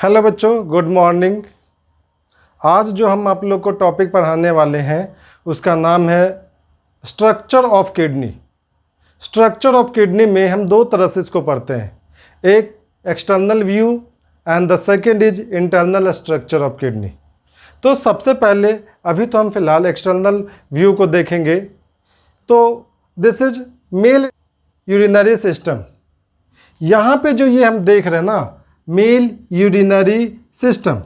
Hello बच्चों, good morning. आज जो हम आप लोग को टॉपिक पढ़ाने वाले हैं उसका नाम है structure of kidney. Structure of kidney में हम दो तरह से इसको पढ़ते हैं, एक external view and the second is internal structure of kidney. तो सबसे पहले अभी तो हम फिलहाल एक्सटर्नल व्यू को देखेंगे। तो this is male urinary system. यहाँ पे जो ये हम देख रहे हैं ना, male urinary system.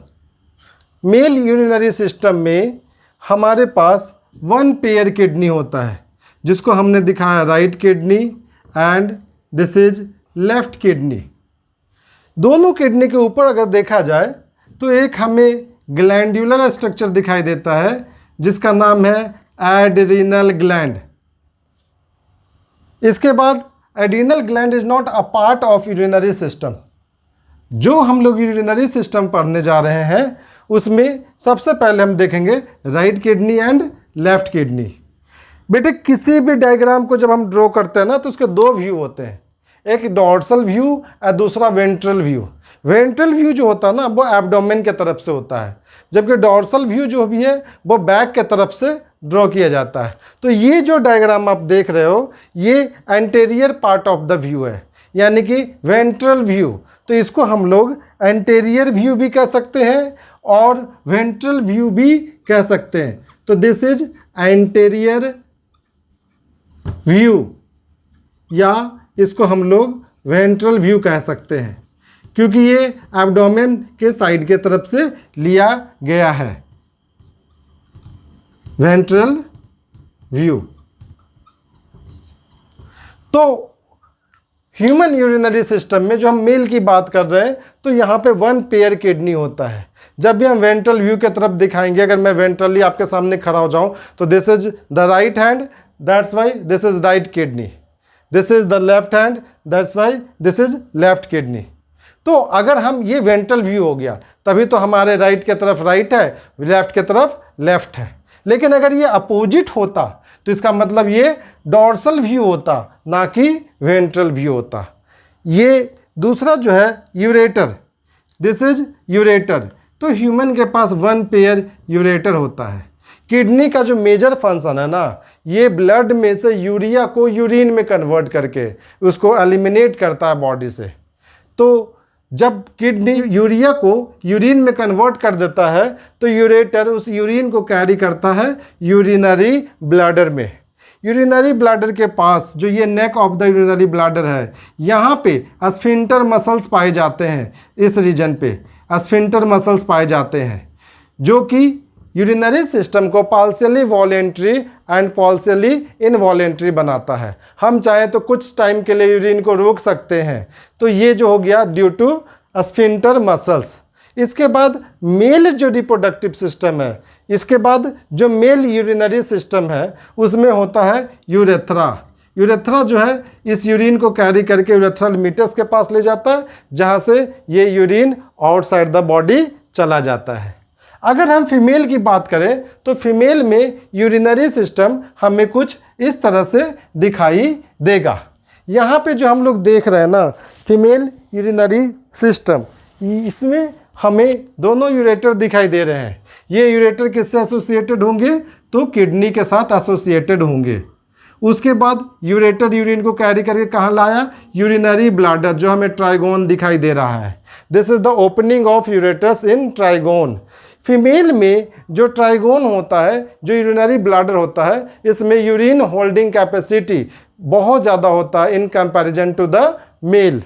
Male urinary system में हमारे पास वन पेयर किडनी होता है, जिसको हमने दिखाया right kidney and this is left kidney. दोनों किडनी के ऊपर अगर देखा जाए तो एक हमें ग्लैंड्यूलर स्ट्रक्चर दिखाई देता है जिसका नाम है एड्रीनल ग्लैंड। इसके बाद adrenal gland is not a part of urinary system. जो हम लोग यूरिनरी सिस्टम पढ़ने जा रहे हैं उसमें सबसे पहले हम देखेंगे right kidney and left kidney. बेटे किसी भी डायग्राम को जब हम ड्रॉ करते हैं ना तो उसके दो व्यू होते हैं, एक डॉर्सल व्यू और दूसरा वेंट्रल व्यू। वेंट्रल व्यू जो होता है ना वो एब्डोमेन के तरफ से होता है, जबकि डॉर्सल व्यू जो भी है वो बैक के तरफ से ड्रॉ किया जाता है। तो ये जो डायग्राम आप देख रहे हो ये anterior part of the view है, यानी कि वेंट्रल व्यू। तो इसको हम लोग एंटेरियर व्यू भी कह सकते हैं और वेंट्रल व्यू भी कह सकते हैं। तो दिस इज एंटेरियर व्यू या इसको हम लोग वेंट्रल व्यू कह सकते हैं, क्योंकि ये एब्डोमेन के साइड के तरफ से लिया गया है। Ventral view. तो ह्यूमन यूरिनरी सिस्टम में जो हम मेल की बात कर रहे हैं तो यहाँ पे वन पेयर किडनी होता है। जब भी हम वेंट्रल व्यू की तरफ दिखाएंगे, अगर मैं वेंट्रली आपके सामने खड़ा हो जाऊं तो this is the right hand, that's why this is right kidney. This is the left hand, that's why this is left kidney. तो अगर हम ये वेंट्रल व्यू हो गया तभी तो हमारे राइट की तरफ राइट है, लेफ्ट की तरफ लेफ्ट है। लेकिन अगर ये अपोजिट होता तो इसका मतलब ये डॉर्सल व्यू होता, ना कि वेंट्रल व्यू होता। ये दूसरा जो है यूरेटर, दिस इज यूरेटर। तो ह्यूमन के पास वन पेयर यूरेटर होता है। किडनी का जो मेजर फंक्शन है ना, ये ब्लड में से यूरिया को यूरिन में कन्वर्ट करके उसको एलिमिनेट करता है बॉडी से। तो जब किडनी यूरिया को यूरिन में कन्वर्ट कर देता है तो यूरेटर उस यूरिन को कैरी करता है यूरिनरी ब्लैडर में। यूरिनरी ब्लैडर के पास जो ये neck of the urinary bladder है, यहाँ पे स्फिंक्टर मसल्स पाए जाते हैं। इस रीजन पे स्फिंक्टर मसल्स पाए जाते हैं जो कि यूरिनरी सिस्टम को partially voluntary and partially involuntary बनाता है। हम चाहें तो कुछ टाइम के लिए यूरिन को रोक सकते हैं। तो ये जो हो गया ड्यू टू स्फिंक्टर मसल्स। इसके बाद मेल जो रिप्रोडक्टिव सिस्टम है, इसके बाद जो मेल यूरिनरी सिस्टम है उसमें होता है यूरेथ्रा। यूरेथ्रा जो है इस यूरिन को कैरी करके यूरेथ्रल मीटर्स के पास ले जाता है, जहाँ से ये यूरिन आउटसाइड द बॉडी चला जाता है। अगर हम फीमेल की बात करें तो फीमेल में यूरिनरी सिस्टम हमें कुछ इस तरह से दिखाई देगा। यहाँ पे जो हम लोग देख रहे हैं ना फीमेल यूरिनरी सिस्टम, इसमें हमें दोनों यूरेटर दिखाई दे रहे हैं। ये यूरेटर किससे एसोसिएटेड होंगे? तो किडनी के साथ एसोसिएटेड होंगे। उसके बाद यूरेटर यूरिन को कैरी करके कहाँ लाया? यूरिनरी ब्लैडर, जो हमें ट्राइगोन दिखाई दे रहा है। This is the opening of ureters in trigone. Female में जो ट्राइगोन होता है, जो यूरिनरी ब्लैडर होता है, इसमें यूरिन होल्डिंग कैपेसिटी बहुत ज़्यादा होता है in comparison to the male.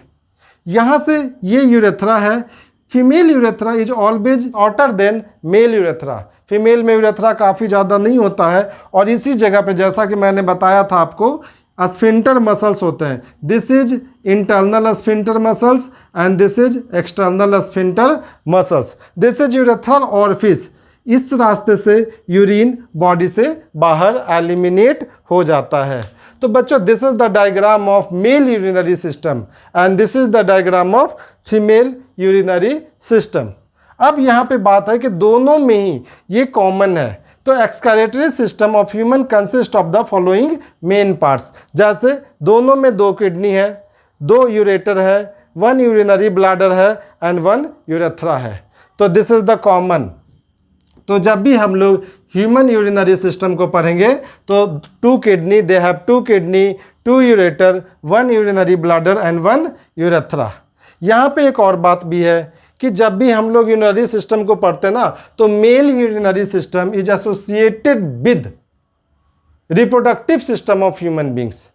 यहाँ से ये यूरेथ्रा है। Female urethra is always shorter than male urethra. Female में यूरेथ्रा काफ़ी ज़्यादा नहीं होता है और इसी जगह पे जैसा कि मैंने बताया था आपको स्फिंक्टर मसल्स होते हैं। This is internal sphincter muscles and this is external sphincter muscles. This is urethral orifice. इस रास्ते से यूरिन बॉडी से बाहर एलिमिनेट हो जाता है। तो बच्चों this is the diagram of male urinary system and this is the diagram of female urinary system. अब यहाँ पे बात है कि दोनों में ही ये कॉमन है। तो excretory system of human consist of the following main parts. जैसे दोनों में दो किडनी है, दो यूरेटर है, 1 यूरिनरी ब्लैडर है एंड 1 यूरेथ्रा है। तो दिस इज द कॉमन। तो जब भी हम लोग ह्यूमन यूरिनरी सिस्टम को पढ़ेंगे तो 2 kidney, they have 2 kidney, 2 ureter, 1 urinary bladder and 1 urethra. यहाँ पे एक और बात भी है कि जब भी हम लोग यूरिनरी सिस्टम को पढ़ते हैं ना, तो male urinary system is associated with reproductive system of human beings.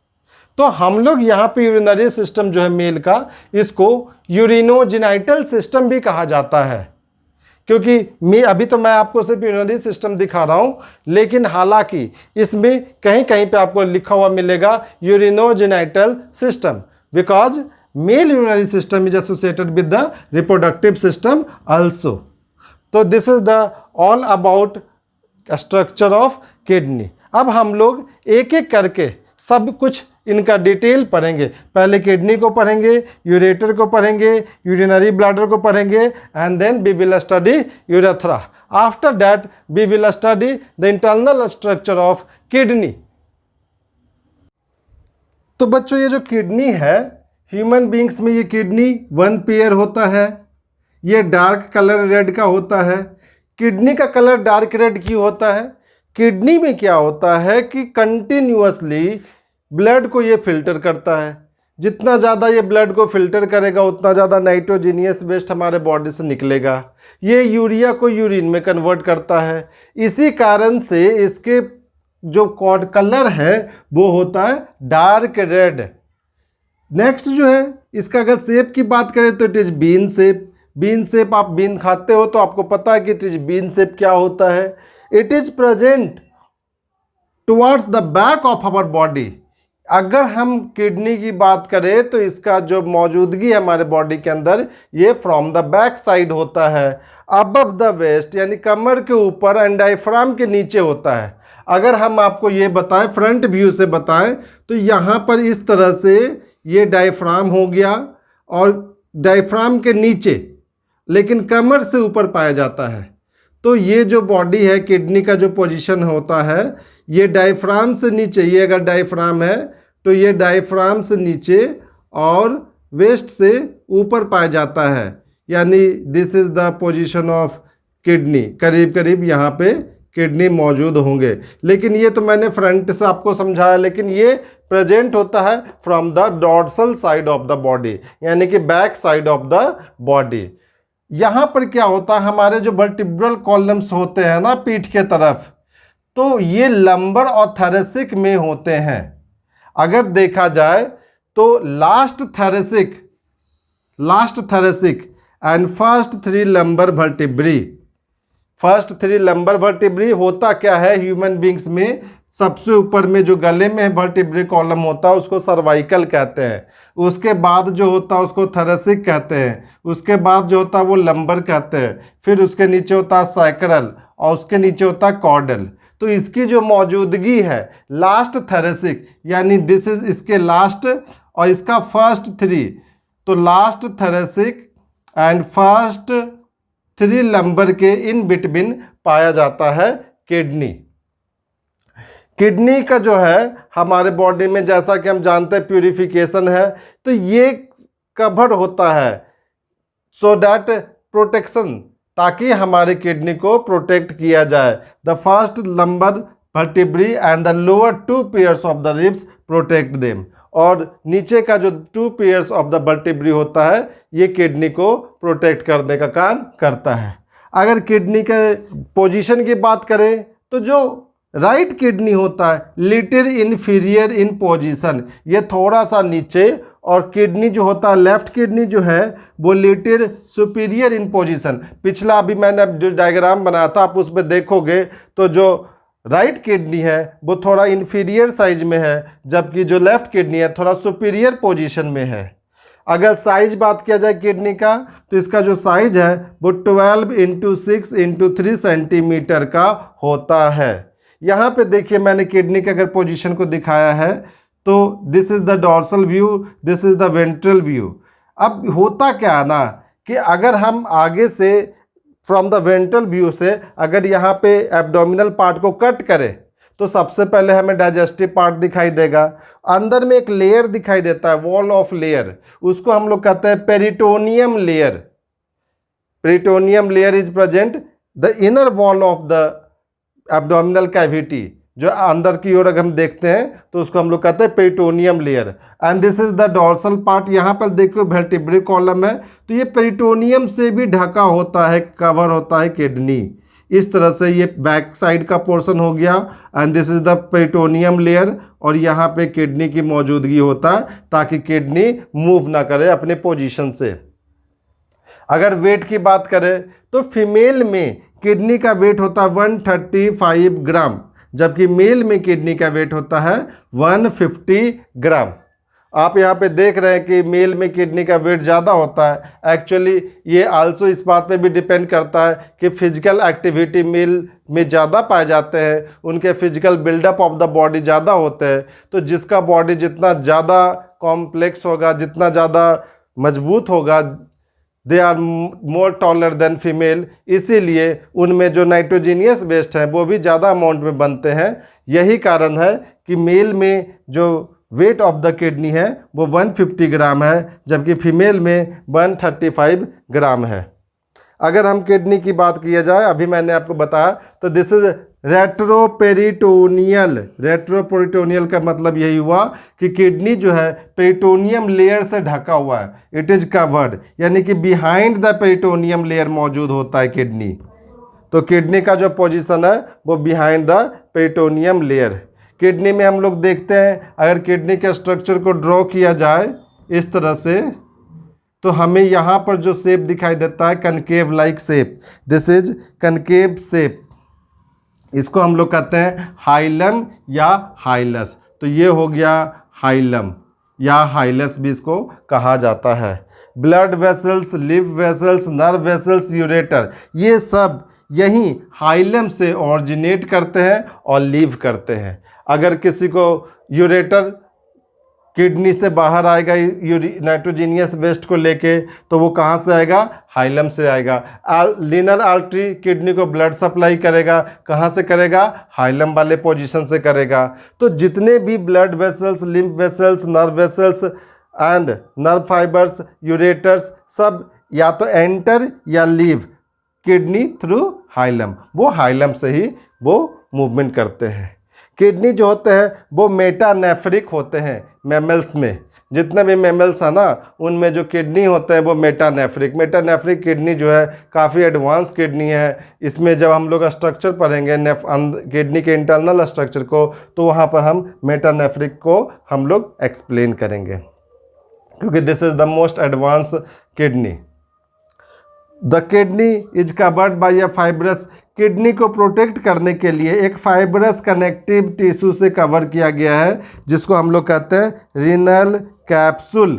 तो हम लोग यहाँ पे यूरिनरी सिस्टम जो है मेल का, इसको यूरिनोजेनाइटल सिस्टम भी कहा जाता है, क्योंकि अभी तो मैं आपको सिर्फ यूरिनरी सिस्टम दिखा रहा हूँ, लेकिन हालांकि इसमें कहीं कहीं पे आपको लिखा हुआ मिलेगा urinogenital system, because male urinary system is associated with the reproductive system also. तो this is the all about structure of kidney. अब हम लोग एक एक करके सब कुछ इनका डिटेल पढ़ेंगे। पहले किडनी को पढ़ेंगे, यूरेटर को पढ़ेंगे, यूरिनरी ब्लैडर को पढ़ेंगे, and then we will study urethra. After that we will study the internal structure of kidney. तो बच्चों, ये जो किडनी है, ह्यूमन बींग्स में ये किडनी 1 पेयर होता है। ये डार्क कलर रेड का होता है। किडनी का कलर डार्क रेड क्यों होता है? किडनी में क्या होता है कि कंटिन्यूअसली ब्लड को ये फिल्टर करता है। जितना ज़्यादा ये ब्लड को फिल्टर करेगा उतना ज़्यादा नाइट्रोजीनियस वेस्ट हमारे बॉडी से निकलेगा। ये यूरिया को यूरिन में कन्वर्ट करता है। इसी कारण से इसके जो कलर है वो होता है डार्क रेड। नेक्स्ट जो है, इसका अगर शेप की बात करें तो it is bean shape. Bean shape, आप बीन खाते हो तो आपको पता है कि इट इज़ बीन शेप क्या होता है। It is present towards the back of our body. अगर हम किडनी की बात करें तो इसका जो मौजूदगी है हमारे बॉडी के अंदर, ये फ्रॉम द बैक साइड होता है, अबव द वेस्ट यानी कमर के ऊपर एंड डायफ्राम के नीचे होता है। अगर हम आपको ये बताएं, फ्रंट व्यू से बताएं, तो यहाँ पर इस तरह से ये डायफ्राम हो गया और डायफ्राम के नीचे, लेकिन कमर से ऊपर पाया जाता है। तो ये जो बॉडी है, किडनी का जो पोजीशन होता है, ये डायफ्राम से नीचे, ये अगर डायफ्राम है तो ये डायफ्राम से नीचे और वेस्ट से ऊपर पाया जाता है, यानी this is the position of kidney. करीब करीब यहाँ पे किडनी मौजूद होंगे। लेकिन ये तो मैंने फ्रंट से आपको समझाया, लेकिन ये प्रेजेंट होता है from the dorsal side of the body, यानी कि back side of the body. यहाँ पर क्या होता है, हमारे जो वर्टिब्रल कॉलम्स होते हैं ना पीठ के तरफ, तो ये लंबर और थैलेसिक में होते हैं। अगर देखा जाए तो last thoracic and first 3 lumbar vertebrae. First 3 lumbar vertebrae होता क्या है ह्यूमन बींग्स में, सबसे ऊपर में जो गले में वर्टिब्री कॉलम होता है उसको सर्वाइकल कहते हैं। उसके बाद जो होता है उसको थैलेसिक कहते हैं। उसके बाद जो होता है वो लंबर कहते हैं। फिर उसके नीचे होता है सैक्रल और उसके नीचे होता है कॉर्डल। तो इसकी जो मौजूदगी है लास्ट थैलेसिक, यानी दिस इज इसके लास्ट और इसका फर्स्ट 3, तो last thoracic and first 3 lumbar के इन बिटवीन पाया जाता है किडनी। किडनी का जो है हमारे बॉडी में, जैसा कि हम जानते हैं प्यूरिफिकेशन है, तो ये कवर होता है सो दैट प्रोटेक्शन, ताकि हमारे किडनी को प्रोटेक्ट किया जाए। The first lumbar vertebrae and the lower 2 pairs of the ribs protect them. और नीचे का जो 2 पेयर्स ऑफ द वर्टिब्री होता है ये किडनी को प्रोटेक्ट करने का काम करता है। अगर किडनी के पोजीशन की बात करें तो जो राइट किडनी होता है लिटिल इन्फीरियर इन पोजीशन, ये थोड़ा सा नीचे, और किडनी जो होता है लेफ्ट किडनी जो है वो लिटिल सुपीरियर इन पोजीशन। पिछला अभी मैंने जो डायग्राम बनाया था आप उसमें देखोगे तो जो राइट किडनी है वो थोड़ा इन्फीरियर साइज में है, जबकि जो लेफ्ट किडनी है थोड़ा सुपीरियर पोजीशन में है। अगर साइज बात किया जाए किडनी का तो इसका जो साइज है वो 12 × 6 × 3 सेंटीमीटर का होता है। यहाँ पे देखिए मैंने किडनी के अगर पोजीशन को दिखाया है तो this is the dorsal view, this is the ventral view. अब होता क्या है ना कि अगर हम आगे से फ्रॉम द वेंट्रल व्यू से अगर यहाँ पे एब्डोमिनल पार्ट को कट करें तो सबसे पहले हमें डाइजेस्टिव पार्ट दिखाई देगा, अंदर में एक लेयर दिखाई देता है, वॉल ऑफ लेयर, उसको हम लोग कहते हैं peritoneum layer. Peritoneum layer is present the inner wall of the abdominal cavity, जो अंदर की ओर अगर हम देखते हैं तो उसको हम लोग कहते हैं peritoneum layer. And this is the dorsal part, यहाँ पर देखिए वर्टेब्रल कॉलम है, तो ये पेरिटोनियम से भी ढका होता है, कवर होता है किडनी। इस तरह से ये बैक साइड का पोर्शन हो गया and this is the peritoneum layer, और यहाँ पे किडनी की मौजूदगी होता है ताकि किडनी मूव ना करे अपने पोजीशन से। अगर वेट की बात करें तो फीमेल में किडनी का वेट होता है 135 ग्राम, जबकि मेल में किडनी का वेट होता है 150 ग्राम। आप यहाँ पे देख रहे हैं कि मेल में किडनी का वेट ज़्यादा होता है। एक्चुअली ये आल्सो इस बात पे भी डिपेंड करता है कि फिजिकल एक्टिविटी मेल में ज़्यादा पाए जाते हैं, उनके physical buildup of the body ज़्यादा होते हैं। तो जिसका बॉडी जितना ज़्यादा कॉम्प्लेक्स होगा, जितना ज़्यादा मजबूत होगा, they are more taller than female, इसीलिए उनमें जो नाइट्रोजीनियस वेस्ट हैं वो भी ज़्यादा अमाउंट में बनते हैं। यही कारण है कि मेल में जो वेट ऑफ द किडनी है वो 150 ग्राम है, जबकि फीमेल में 135 ग्राम है। अगर हम किडनी की बात किया जाए, अभी मैंने आपको बताया, तो दिस इज रेट्रोपेरिटोनियल। रेट्रोपेरिटोनियल का मतलब यही हुआ कि किडनी जो है पेरिटोनियम लेयर से ढका हुआ है, इट इज कवर्ड, यानी कि बिहाइंड द पेरिटोनियम लेयर मौजूद होता है किडनी। तो किडनी का जो पोजीशन है वो behind the peritoneum layer. Kidney में हम लोग देखते हैं, अगर किडनी के स्ट्रक्चर को ड्रॉ किया जाए इस तरह से, तो हमें यहाँ पर जो शेप दिखाई देता है concave like shape, this is concave shape, इसको हम लोग कहते हैं हाइलम या हाइलस। तो ये हो गया हाइलम या हाइलस भी इसको कहा जाता है। Blood vessels, live vessels, nerve vessels, ureter, ये सब यहीं हाइलम से ऑरिजिनेट करते हैं और लीव करते हैं। अगर किसी को यूरेटर किडनी से बाहर आएगा नाइट्रोजीनियस वेस्ट को लेके, तो वो कहाँ से आएगा? हाइलम से आएगा। लीनर आर्टरी किडनी को ब्लड सप्लाई करेगा, कहाँ से करेगा? हाइलम वाले पोजीशन से करेगा। तो जितने भी blood vessels, lymph vessels, nerve vessels and nerve fibres, ureters, सब या तो एंटर या लीव किडनी थ्रू हाइलम, वो हाइलम से ही वो मूवमेंट करते हैं। किडनी जो होते हैं वो मेटानेफ्रिक होते हैं। मैमल्स में जितने भी मैमल्स हैं ना, उनमें जो किडनी होते हैं वो मेटानेफ्रिक किडनी जो है काफ़ी एडवांस किडनी है। इसमें जब हम लोग स्ट्रक्चर पढ़ेंगे किडनी के इंटरनल स्ट्रक्चर को, तो वहाँ पर हम मेटानेफ्रिक को हम लोग एक्सप्लेन करेंगे, क्योंकि this is the most advance kidney. The kidney is covered by a fibrous, kidney को प्रोटेक्ट करने के लिए एक फाइब्रस कनेक्टिव टिश्यू से कवर किया गया है, जिसको हम लोग कहते हैं रीनल कैप्सूल।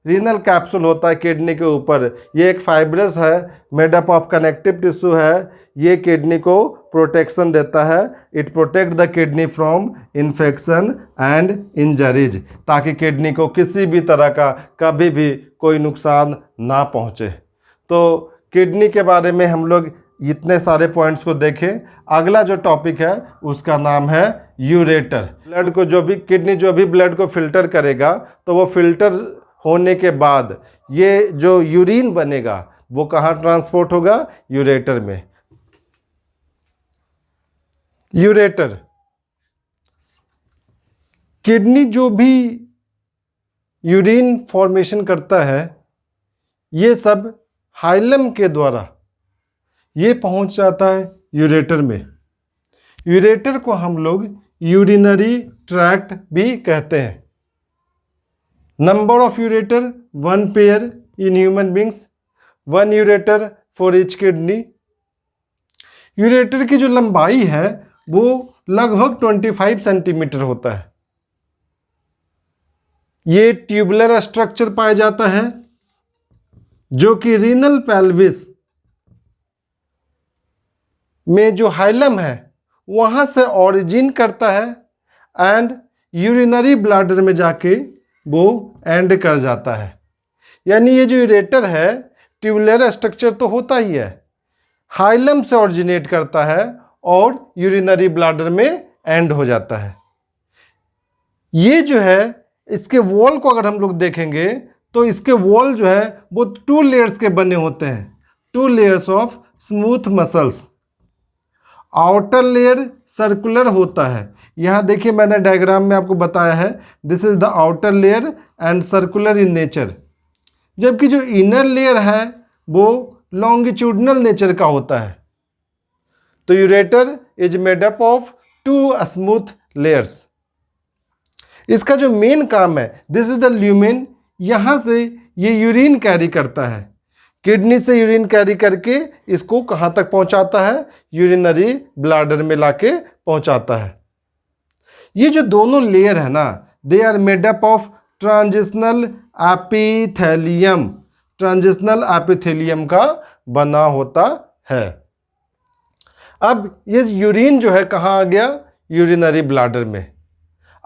रीनल कैप्सूल होता है किडनी के ऊपर, ये एक फाइब्रस है, मेडअप ऑफ कनेक्टिव टिश्यू है। ये किडनी को प्रोटेक्शन देता है, it protect the kidney from infection and injuries, ताकि किडनी को किसी भी तरह का कभी भी कोई नुकसान ना पहुँचे। तो किडनी के बारे में हम लोग इतने सारे पॉइंट्स को देखें। अगला जो टॉपिक है उसका नाम है यूरेटर। ब्लड को किडनी जो भी ब्लड को फिल्टर करेगा, तो वो फिल्टर होने के बाद ये जो यूरिन बनेगा वो कहाँ ट्रांसपोर्ट होगा? यूरेटर में। यूरेटर, किडनी जो भी यूरिन फॉर्मेशन करता है, ये सब हाइलम के द्वारा ये पहुंच जाता है यूरेटर में। यूरेटर को हम लोग यूरिनरी ट्रैक्ट भी कहते हैं। Number of ureter 1 pair in human beings, 1 ureter for each kidney. Ureter की जो लंबाई है वो लगभग 25 सेंटीमीटर होता है। ये ट्यूबुलर स्ट्रक्चर पाया जाता है, जो कि रीनल पेल्विस में जो हाइलम है वहाँ से ऑरिजिन करता है एंड यूरिनरी ब्लैडर में जाके वो एंड कर जाता है। यानी ये जो यूरेटर है, ट्यूबुलर स्ट्रक्चर तो होता ही है, हाइलम से ऑरिजिनेट करता है और यूरिनरी ब्लैडर में एंड हो जाता है। ये जो है इसके वॉल को अगर हम लोग देखेंगे तो इसके वॉल जो है वो 2 लेयर्स के बने होते हैं, 2 layers of smooth muscles. Outer layer circular होता है, यहाँ देखिए मैंने डायग्राम में आपको बताया है, this is the outer layer and circular in nature. जबकि जो इनर लेयर है वो लॉन्गिट्यूडनल नेचर का होता है। तो ureter is made up of 2 smooth layers. इसका जो मेन काम है, दिस इज द ल्यूमेन, यहाँ से ये यूरिन कैरी करता है, किडनी से यूरिन कैरी करके इसको कहाँ तक पहुँचाता है, यूरिनरी ब्लैडर में लाके पहुँचाता है। ये जो दोनों लेयर है ना, they are made up of transitional epithelium, transitional epithelium का बना होता है। अब ये यूरिन जो है कहाँ आ गया, यूरिनरी ब्लैडर में।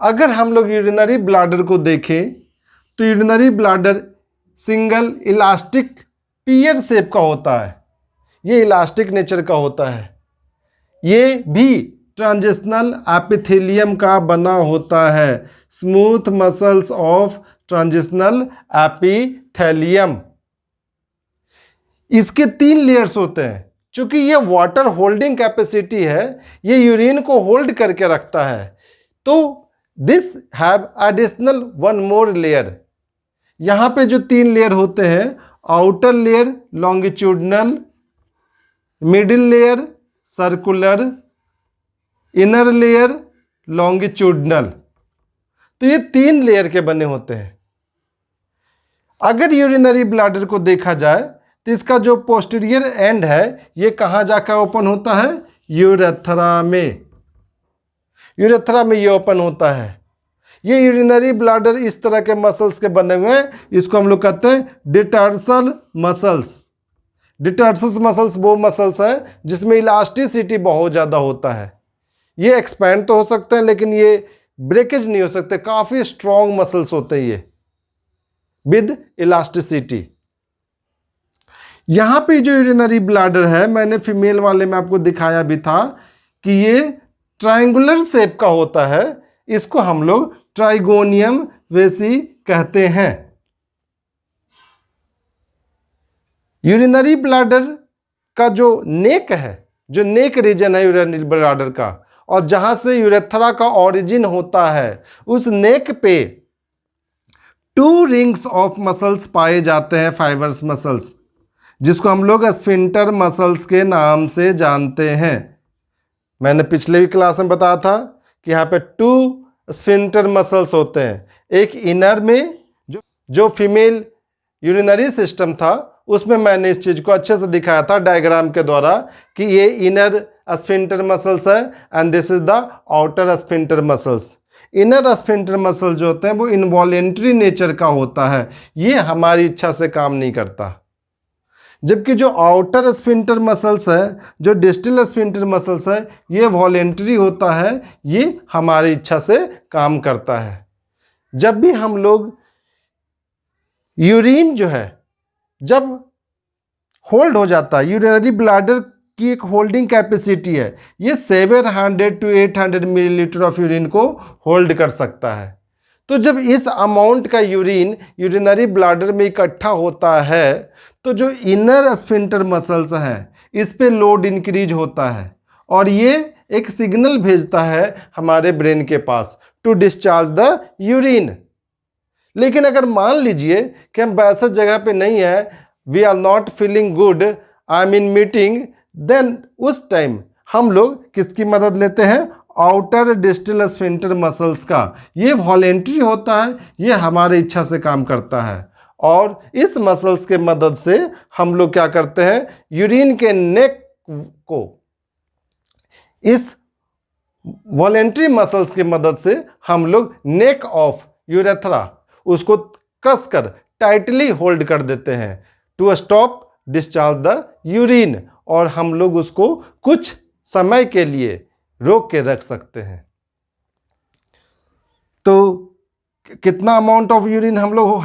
अगर हम लोग यूरिनरी ब्लैडर को देखें तो यूरिनरी ब्लैडर सिंगल इलास्टिक पियर शेप का होता है, ये इलास्टिक नेचर का होता है। ये भी ट्रांजिशनल एपिथेलियम का बना होता है, smooth muscles of transitional epithelium. इसके 3 लेयर्स होते हैं। चूंकि ये वाटर होल्डिंग कैपेसिटी है, ये यूरिन को होल्ड करके रखता है, तो this have additional 1 more layer. यहाँ पे जो 3 लेयर होते हैं, outer layer longitudinal, middle layer circular, inner layer longitudinal. तो ये 3 लेयर के बने होते हैं। अगर यूरिनरी ब्लैडर को देखा जाए तो इसका जो पोस्टीरियर एंड है ये कहाँ जाकर ओपन होता है, यूरेथ्रा में। यूरेथ्रा में ये ओपन होता है। ये यूरिनरी ब्लैडर इस तरह के मसल्स के बने हुए हैं, इसको हम लोग कहते हैं डिटर्सल मसल्स। डिटर्सल मसल्स वो मसल्स हैं जिसमें इलास्टिसिटी बहुत ज़्यादा होता है। ये एक्सपैंड तो हो सकते हैं लेकिन ये ब्रेकेज नहीं हो सकते, काफ़ी स्ट्रॉन्ग मसल्स होते हैं ये विद इलास्टिसिटी। यहाँ पे जो यूरिनरी ब्लैडर है, मैंने फीमेल वाले में आपको दिखाया भी था कि ये ट्रायंगुलर शेप का होता है, इसको हम लोग ट्राइगोनियम वेसी कहते हैं। यूरिनरी ब्लैडर का जो नेक है, जो नेक रीजन है यूरिनरी ब्लैडर का, और जहां से यूरेथ्रा का ओरिजिन होता है, उस नेक पे 2 रिंग्स ऑफ मसल्स पाए जाते हैं, फाइबर्स मसल्स, जिसको हम लोग स्फिंक्टर मसल्स के नाम से जानते हैं। मैंने पिछले भी क्लास में बताया था कि यहाँ पे 2 स्फिंक्टर मसल्स होते हैं। एक इनर में जो फीमेल यूरिनरी सिस्टम था उसमें मैंने इस चीज़ को अच्छे से दिखाया था डायग्राम के द्वारा कि ये इनर स्फिंक्टर मसल्स है and this is the outer sphincter muscles. Inner sphincter muscle जो होते हैं वो इनवॉलेंट्री नेचर का होता है, ये हमारी इच्छा से काम नहीं करता। जबकि जो आउटर स्फिंक्टर मसल्स है, जो डिस्टल स्फिंक्टर मसल्स है, ये वॉलेंट्री होता है, ये हमारी इच्छा से काम करता है। जब भी हम लोग यूरिन जो है जब होल्ड हो जाता है, यूरिनरी ब्लैडर की एक होल्डिंग कैपेसिटी है, ये 700 to 800 मिलीलीटर ऑफ यूरिन को होल्ड कर सकता है। तो जब इस अमाउंट का यूरिन यूरिनरी ब्लैडर में इकट्ठा होता है तो जो इनर स्फिंक्टर मसल्स हैं इस पे लोड इंक्रीज होता है और ये एक सिग्नल भेजता है हमारे ब्रेन के पास टू डिस्चार्ज द यूरिन। लेकिन अगर मान लीजिए कि हम वैसे जगह पे नहीं है, we are not feeling good, I am in meeting, then उस टाइम हम लोग किसकी मदद लेते हैं, आउटर डिस्टल स्फिंक्टर मसल्स का। ये वॉलेंट्री होता है, ये हमारे इच्छा से काम करता है और इस मसल्स के मदद से हम लोग क्या करते हैं, यूरिन के नेक को इस वॉलेंट्री मसल्स की मदद से हम लोग नेक ऑफ यूरेथ्रा उसको कसकर टाइटली होल्ड कर देते हैं to stop discharge the urine, और हम लोग उसको कुछ समय के लिए रोक के रख सकते हैं। तो कितना अमाउंट ऑफ यूरिन हम लोग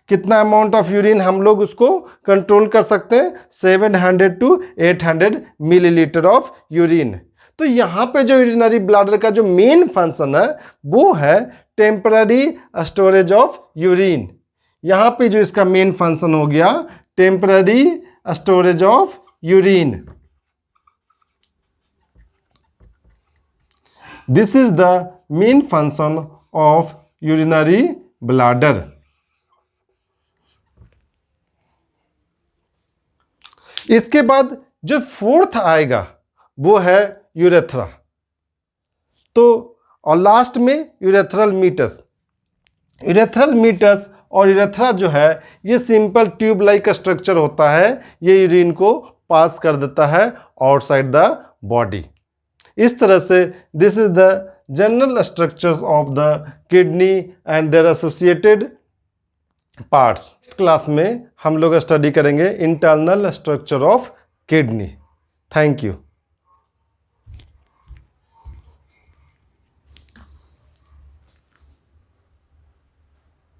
कितना अमाउंट ऑफ यूरिन हम लोग उसको कंट्रोल कर सकते हैं, 700 to 800 मिलीलीटर ऑफ यूरिन। तो यहाँ पे जो यूरिनरी ब्लैडर का जो मेन फंक्शन है वो है टेम्पररी स्टोरेज ऑफ यूरिन। यहाँ पे जो इसका मेन फंक्शन हो गया temporary storage of urine. This is the main function of urinary bladder. इसके बाद जो फोर्थ आएगा वो है यूरेथ्रा। तो और लास्ट में यूरेथ्रल मीटस। यूरेथ्रल मीटस और यूरेथ्रा जो है ये सिंपल ट्यूब लाइक स्ट्रक्चर होता है, ये यूरिन को पास कर देता है आउटसाइड द बॉडी। इस तरह से this is the general structures of the kidney and their associated parts. Class में हम लोग स्टडी करेंगे internal structure of kidney. Thank you.